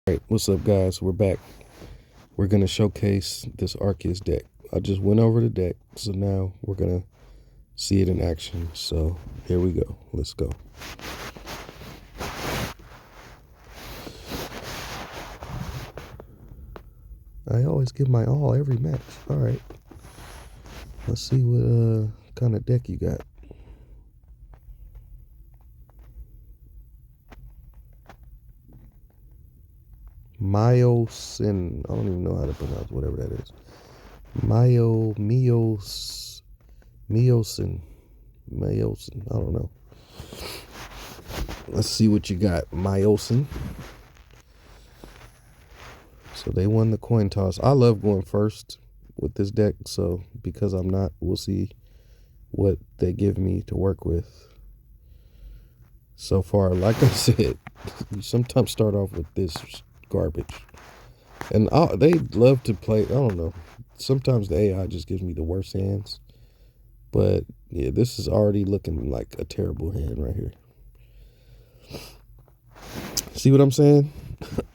Alright, what's up guys? We're back. We're gonna showcase this Arceus deck. I just went over the deck, so now we're gonna see it in action. So here we go. Let's go. I always give my all every match. Alright. Let's see what kind of deck you got. Myosin. I don't even know how to pronounce whatever that is. Myosin. I don't know. Let's see what you got. Myosin. So they won the coin toss. I love going first with this deck, so because I'm not, we'll see what they give me to work with. So far, like I said, you sometimes start off with this garbage. And they love to play, I don't know, sometimes the AI just gives me the worst hands. But yeah, this is already looking like a terrible hand right here. See what I'm saying?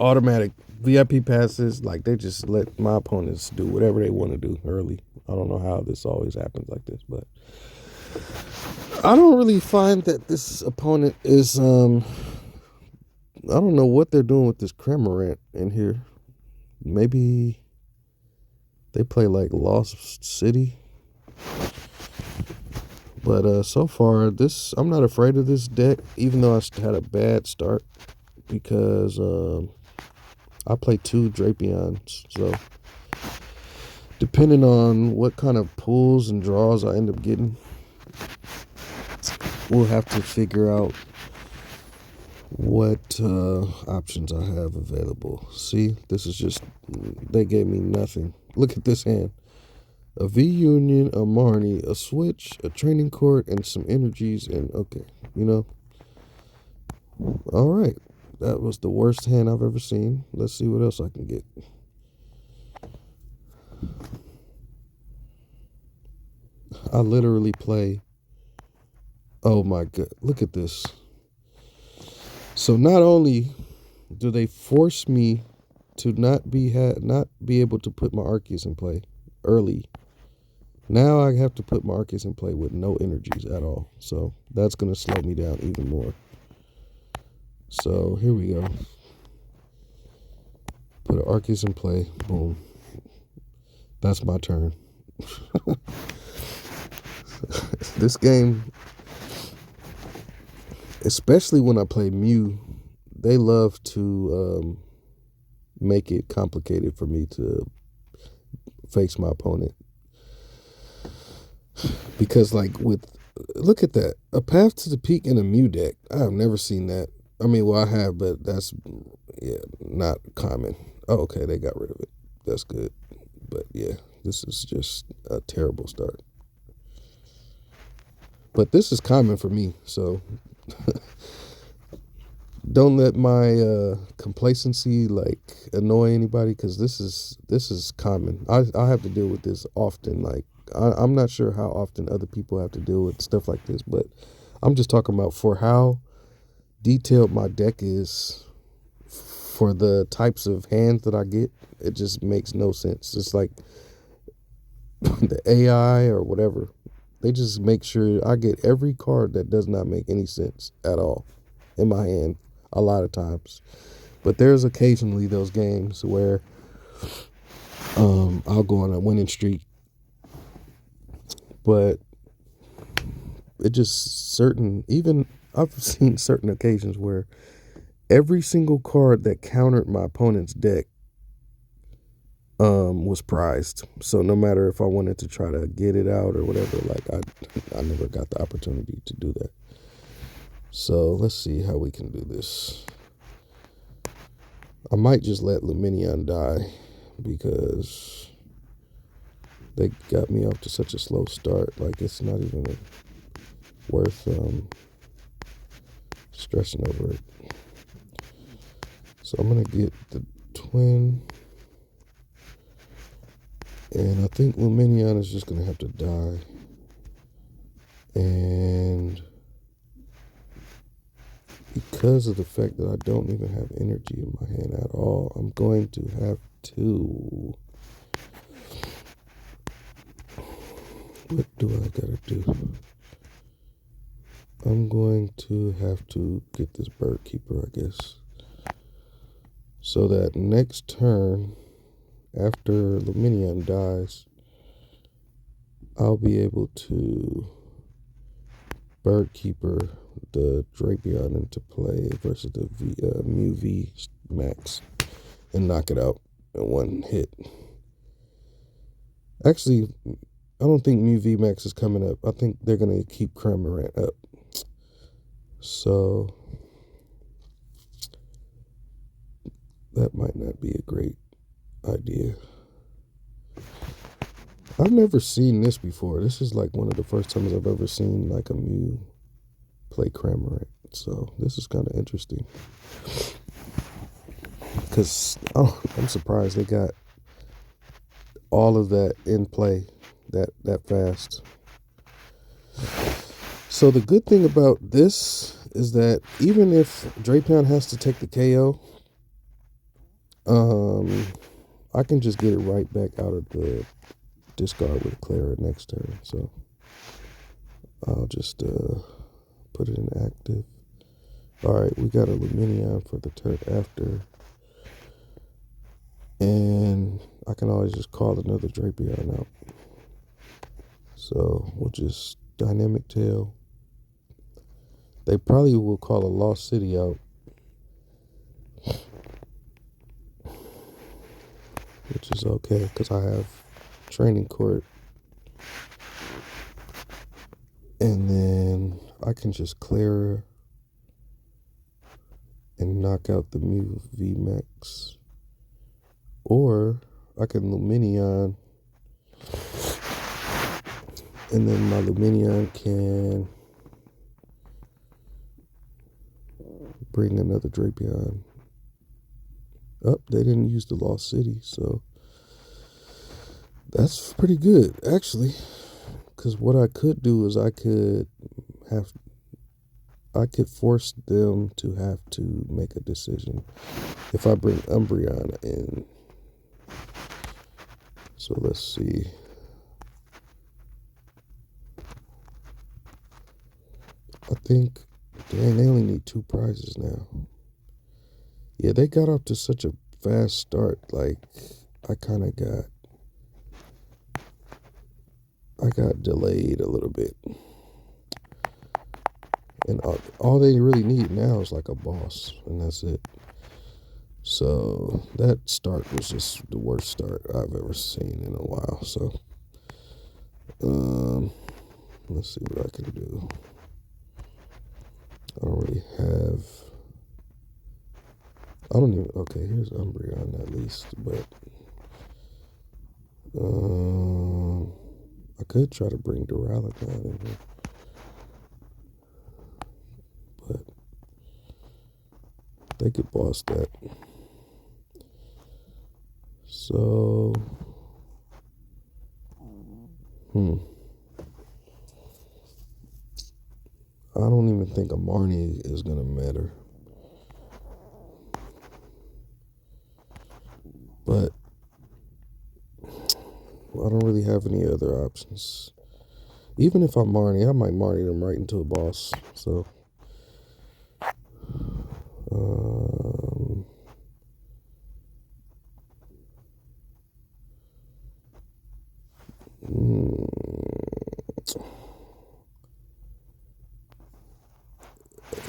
Automatic VIP passes, like they just let my opponents do whatever they want to do early. I don't know how this always happens like this, but I don't really find that this opponent is I don't know what they're doing with this Cramorant in here. Maybe they play like Lost City. But so far, I'm not afraid of this deck, even though I had a bad start because I play 2 Drapions. So depending on what kind of pulls and draws I end up getting, we'll have to figure out what options I have available. See, this is just, they gave me nothing. Look at this hand. A V-Union, a Marnie, a Switch, a Training Court, and some energies, and okay, you know. All right, that was the worst hand I've ever seen. Let's see what else I can get. I literally play, oh my god, look at this. So not only do they force me to not be able to put my Arceus in play early, now I have to put my Arceus in play with no energies at all. So that's going to slow me down even more. So here we go. Put an Arceus in play. Boom. That's my turn. This game, especially when I play Mew, they love to make it complicated for me to face my opponent. Because like look at that. A Path to the Peak in a Mew deck. I've never seen that. I mean, well, I have, but that's, yeah, not common. Oh, okay, they got rid of it. That's good. But yeah, this is just a terrible start. But this is common for me, so don't let my complacency like annoy anybody, because this is common. I have to deal with this often. Like I'm not sure how often other people have to deal with stuff like this, but I'm just talking about for how detailed my deck is for the types of hands that I get. It just makes no sense. It's like the AI or whatever, they just make sure I get every card that does not make any sense at all in my hand a lot of times. But there's occasionally those games where I'll go on a winning streak, but it just even I've seen certain occasions where every single card that countered my opponent's deck was prized. So no matter if I wanted to try to get it out or whatever, like I never got the opportunity to do that. So let's see how we can do this. I might just let Luminion die because they got me off to such a slow start. Like it's not even worth stressing over it. So I'm gonna get the twin, and I think Luminion is just gonna have to die. And because of the fact that I don't even have energy in my hand at all, I'm going to have to. What do I gotta do? I'm going to have to get this bird keeper, I guess. So that next turn, after Luminion dies, I'll be able to bird keeper the Drapion into play versus the Mew V Max and knock it out in one hit. Actually, I don't think Mew V Max is coming up. I think they're going to keep Cramorant up. So that might not be a great idea. I've never seen this before. This is like one of the first times I've ever seen like a Mew play Cramorant. So this is kind of interesting. Because I'm surprised they got all of that in play that fast. So the good thing about this is that even if Drapion has to take the KO, I can just get it right back out of the discard with Clara next turn. So I'll just put it in active. Alright, we got a Luminion for the turn after. And I can always just call another Drapion out. So we'll just Dynamic Tail. They probably will call a Lost City out. Which is okay, because I have Training Court. And then I can just clear and knock out the Mew VMAX. Or I can Luminion. And then my Luminion can bring another Drapion up. They didn't use the Lost City, so that's pretty good, actually. Because what I could do is I could force them to have to make a decision if I bring Umbreon in. So let's see. I think, dang, they only need 2 prizes now. Yeah, they got off to such a fast start. Like, I got delayed a little bit. And all they really need now is like a boss, and that's it. So that start was just the worst start I've ever seen in a while. So let's see what I can do. Okay, here's Umbreon at least, but I could try to bring Duraludon in here. But they could boss that. So, I don't even think a Marnie is going to matter. But I don't really have any other options. Even if I'm Marnie, I might Marnie them right into a boss. So,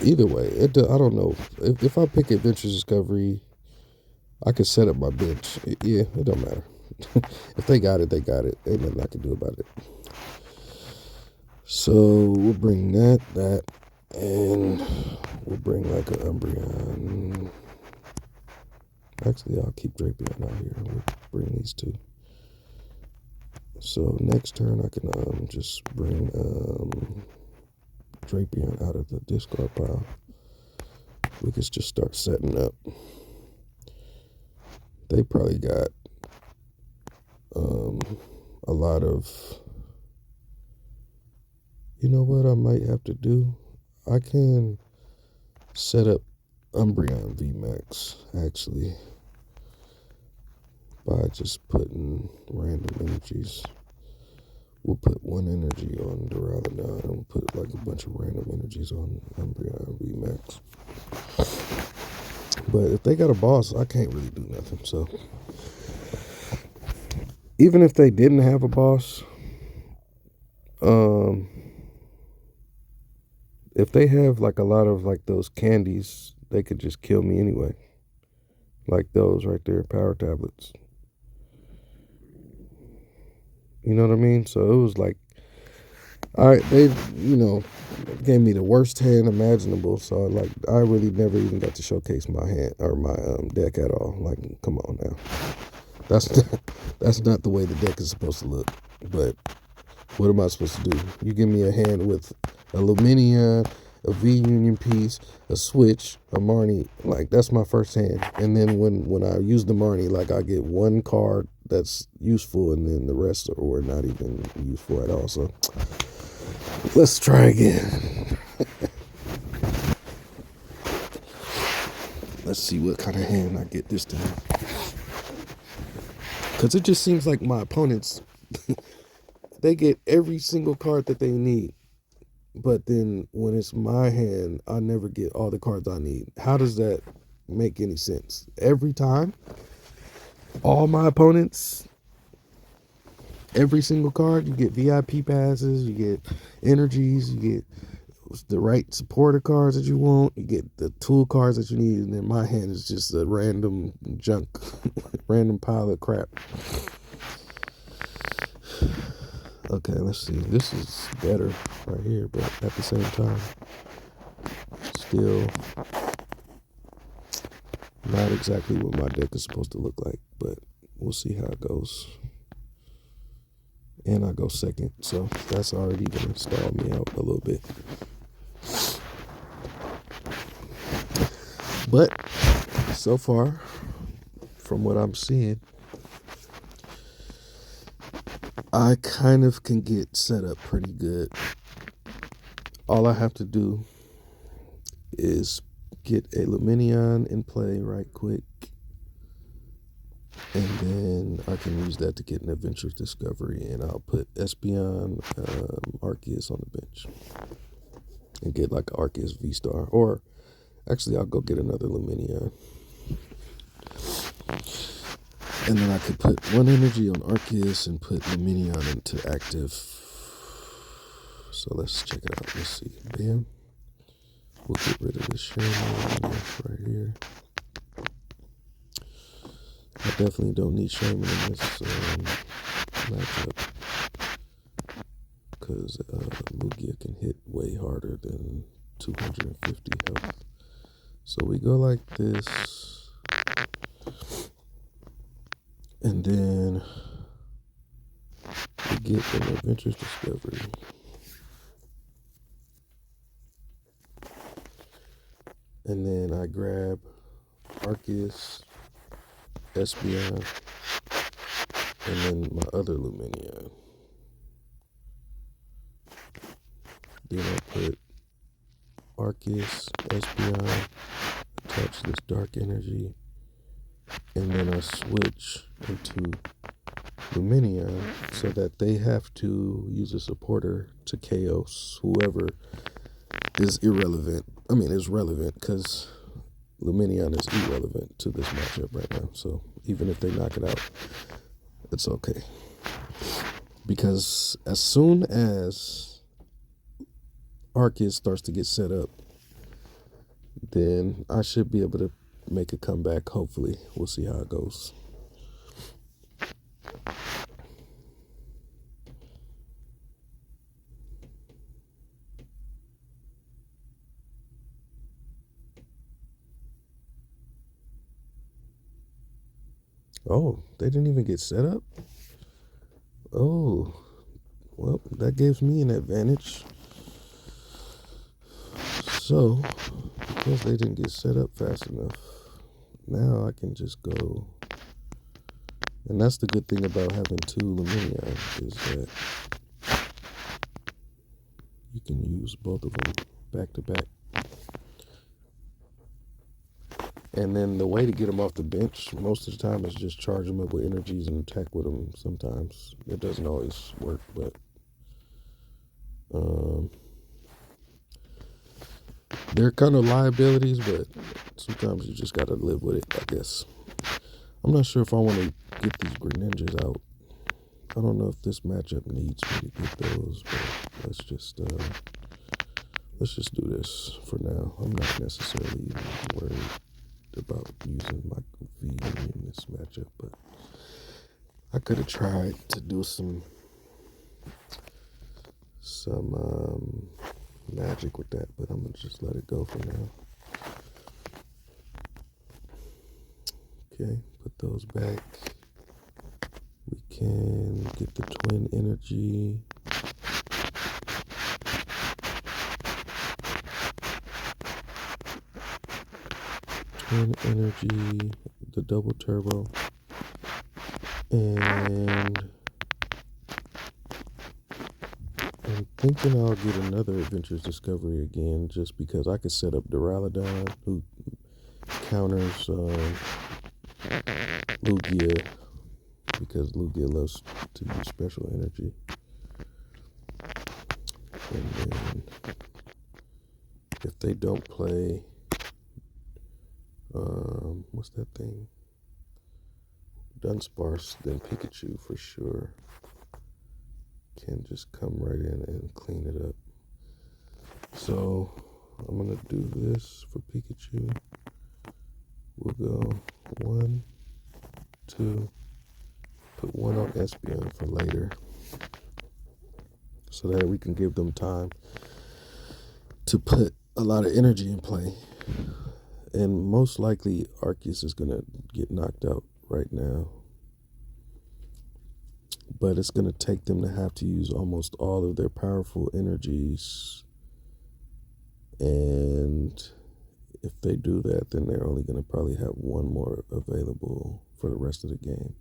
either way, I don't know. If I pick Adventure Discovery, I could set up my bench. Yeah, it don't matter. If they got it, they got it. Ain't nothing I can do about it. So we'll bring that, and we'll bring like an Umbreon. Actually, I'll keep Drapion out here. We'll bring these 2. So next turn, I can just bring Drapion out of the discard pile. We can just start setting up. They probably got a lot of. You know what I might have to do? I can set up Umbreon VMAX actually by just putting random energies. We'll put one energy on Duraludon and we'll put like a bunch of random energies on Umbreon VMAX. But if they got a boss, I can't really do nothing. So even if they didn't have a boss, if they have like a lot of like those candies, they could just kill me anyway. Like those right there, power tablets. You know what I mean? So it was like, all right, they, gave me the worst hand imaginable. So like, I really never even got to showcase my hand or my deck at all. Like, come on now, that's not the way the deck is supposed to look. But what am I supposed to do? You give me a hand with a Lumineon, a V-Union piece, a Switch, a Marnie. Like, that's my first hand. And then when I use the Marnie, like, I get one card that's useful, and then the rest are not even useful at all. So let's try again. Let's see what kind of hand I get this time. Because it just seems like my opponents, they get every single card that they need. But then when it's my hand, I never get all the cards I need. How does that make any sense? Every time, all my opponents, every single card, you get VIP passes, you get energies, you get the right supporter cards that you want, you get the tool cards that you need, and then my hand is just a random junk, random pile of crap. Okay, let's see. This is better right here, but at the same time, still not exactly what my deck is supposed to look like, but we'll see how it goes. And I go second, so that's already going to stall me out a little bit. But so far, from what I'm seeing, I kind of can get set up pretty good. All I have to do is get a Lumineon in play right quick, and then I can use that to get an Adventurous Discovery, and I'll put Espeon, Arceus on the bench and get like Arceus V-Star, or actually I'll go get another Lumineon. And then I could put one energy on Arceus and put Lumineon into active. So let's check it out. Let's see. Bam. We'll get rid of this Shaman right here. I definitely don't need Shaman in this matchup, because Lugia can hit way harder than 250 health. So we go like this. And then we get an Adventurous Discovery. And then I grab Arceus, Espeon, and then my other Lumineon. Then I put Arceus, Espeon, attach this Dark Energy, and then I switch into Lumineon so that they have to use a supporter to KO whoever is irrelevant. I mean, is relevant, because Lumineon is irrelevant to this matchup right now. So even if they knock it out, it's okay. Because as soon as Arceus starts to get set up, then I should be able to make a comeback, hopefully. We'll see how it goes. Oh, they didn't even get set up? Oh, well, that gives me an advantage. So, because they didn't get set up fast enough, now I can just go. And that's the good thing about having two Lumineon, is that you can use both of them back to back. And then the way to get them off the bench most of the time is just charge them up with energies and attack with them. Sometimes it doesn't always work, but um, they're kind of liabilities. But sometimes you just gotta live with it, I guess. I'm not sure if I want to get these Greninjas out. I don't know if this matchup needs me to get those, but let's just do this for now. I'm not necessarily worried about using my V in this matchup, but I could have tried to do some magic with that, but I'm gonna just let it go for now. Okay, put those back. We can get the twin energy. Twin energy, the double turbo, and I'm thinking I'll get another Adventures Discovery again, just because I could set up Duraludon, who counters Lugia, because Lugia loves to use special energy. And then if they don't play, what's that thing? Dunsparce, then Pikachu for sure can just come right in and clean it up. So I'm gonna do this for Pikachu. We'll go 1, 2, put 1 on Espeon for later, so that we can give them time to put a lot of energy in play. And most likely Arceus is gonna get knocked out right now, but it's gonna take them to have to use almost all of their powerful energies, and if they do that, then they're only gonna probably have 1 more available for the rest of the game,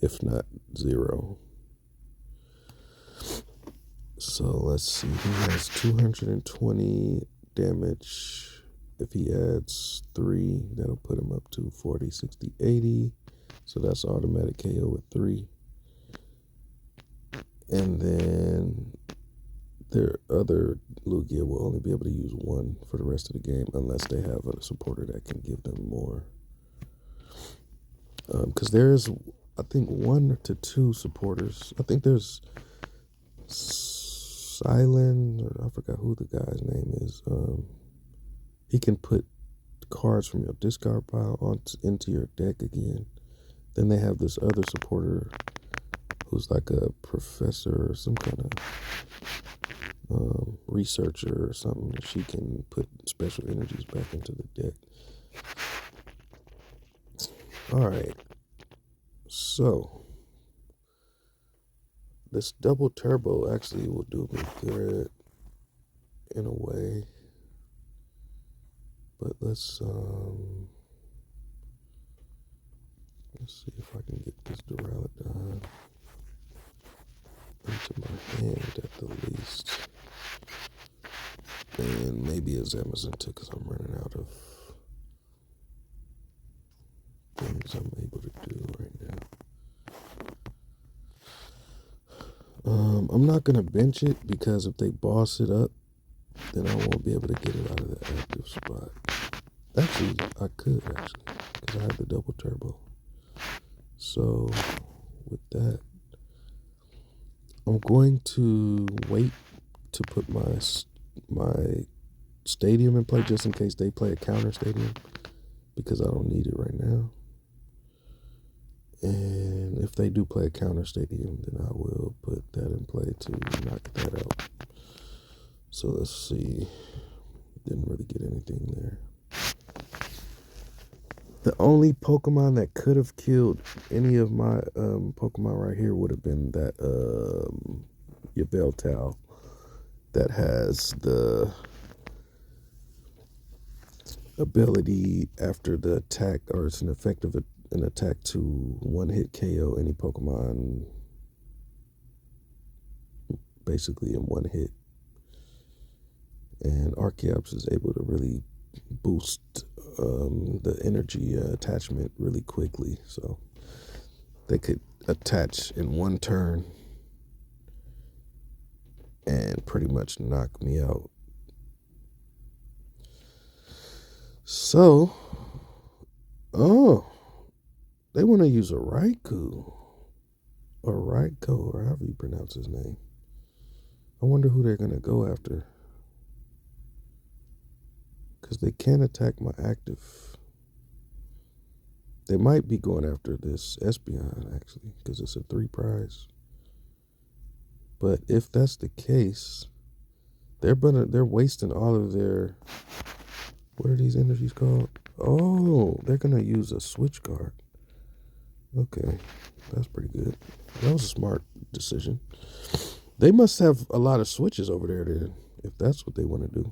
if not 0. So let's see, he has 220 damage. If he adds 3, that'll put him up to 40, 60, 80. So that's automatic KO with 3. And then their other Lugia will only be able to use 1 for the rest of the game, unless they have a supporter that can give them more. Because there's, I think, 1 to 2 supporters. I think there's Silent, or I forgot who the guy's name is. He can put cards from your discard pile into your deck again. Then they have this other supporter who's like a professor or some kind of researcher or something. She can put special energies back into the deck. All right. So this double turbo actually will do me good in a way. But let's see if I can get this Duraludon into my hand at the least. And maybe a Zamazenta too, because I'm running out of things I'm able to do right now. I'm not going to bench it, because if they boss it up, then I won't be able to get it out of the active spot. Actually, I could, because I have the double turbo. So, with that, I'm going to wait to put my stadium in play, just in case they play a counter stadium, because I don't need it right now. And if they do play a counter stadium, then I will put that in play to knock that out. So let's see. Didn't really get anything there. The only Pokemon that could have killed any of my Pokemon right here would have been that Yveltal that has the ability after the attack, or it's an effective an attack to 1-hit KO any Pokemon basically in 1 hit. And Archeops is able to really boost the energy attachment really quickly, so they could attach in one turn and pretty much knock me out. So, oh, they want to use a Raikou, or Raikou, or however you pronounce his name. I wonder who they're going to go after. Because they can't attack my active. They might be going after this Espeon, actually, because it's a 3 prize. But if that's the case, they're wasting all of their, what are these energies called? Oh, they're going to use a switch card. Okay, that's pretty good. That was a smart decision. They must have a lot of switches over there then, if that's what they want to do.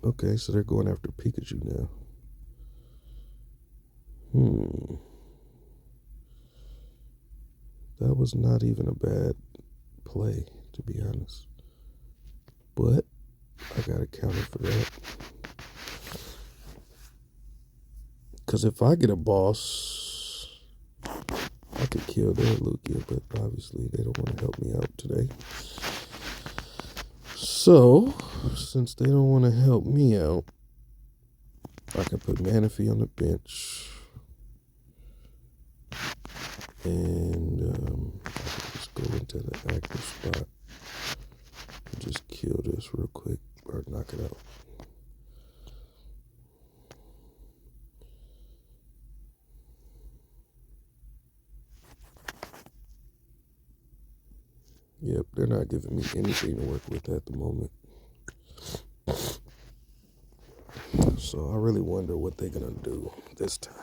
Okay, so they're going after Pikachu now. That was not even a bad play, to be honest. But I got to counter for that. Because if I get a boss, I could kill their Lugia, but obviously they don't want to help me out today. So, since they don't want to help me out, I can put Manaphy on the bench. And I can just go into the active spot and just kill this real quick, or knock it out. Yep, they're not giving me anything to work with at the moment. So I really wonder what they're going to do this time.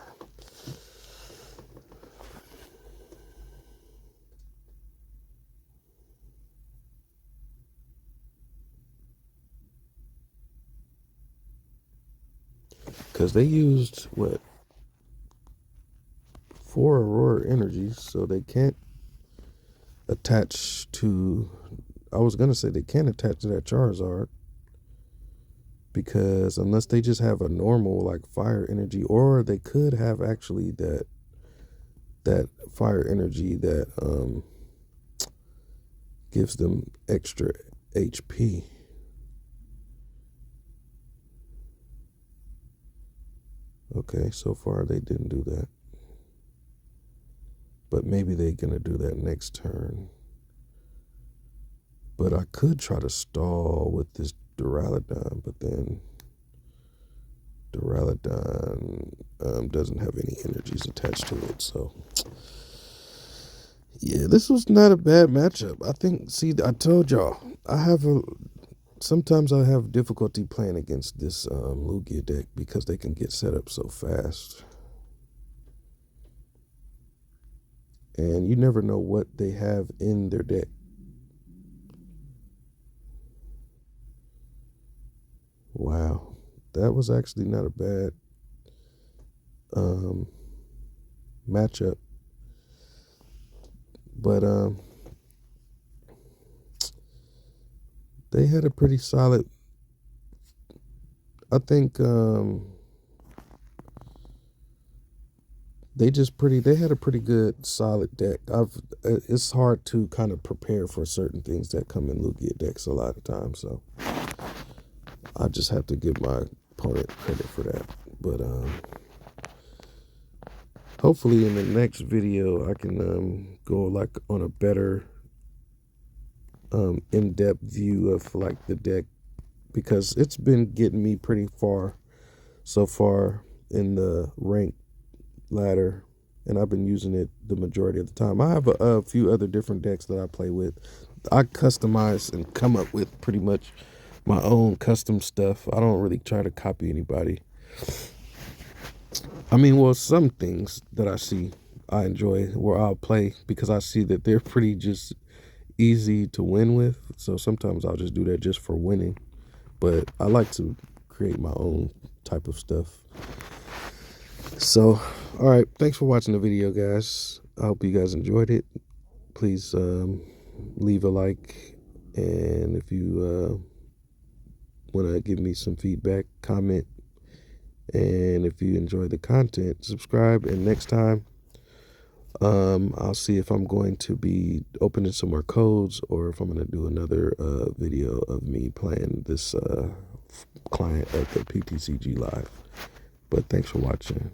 Because they used, 4 Aurora energies, so they can't attach to, I was going to say they can't attach to that Charizard, because unless they just have a normal like fire energy, or they could have actually that fire energy that gives them extra HP. Okay, so far they didn't do that. But maybe they're going to do that next turn. But I could try to stall with this Duraludon, but then Duraludon doesn't have any energies attached to it. So, yeah, this was not a bad matchup. I think, see, I told y'all, sometimes I have difficulty playing against this Lugia deck because they can get set up so fast. And you never know what they have in their deck. Wow, that was actually not a bad matchup. But they had a pretty solid, I think they had a pretty good solid deck. It's hard to kind of prepare for certain things that come in Lugia decks a lot of times, so I just have to give my opponent credit for that. But hopefully in the next video I can go like on a better in-depth view of like the deck, because it's been getting me pretty far so far in the rank ladder, and I've been using it the majority of the time. I have a few other different decks that I play with. I customize and come up with pretty much my own custom stuff. I don't really try to copy anybody. I mean, well, some things that I see I enjoy where I'll play because I see that they're pretty just easy to win with. So sometimes I'll just do that just for winning. But I like to create my own type of stuff. So, all right. Thanks for watching the video, guys. I hope you guys enjoyed it. Please leave a like. And if you want to give me some feedback, comment, and if you enjoy the content, subscribe. And next time, I'll see if I'm going to be opening some more codes or if I'm going to do another video of me playing this client at the PTCG Live. But thanks for watching.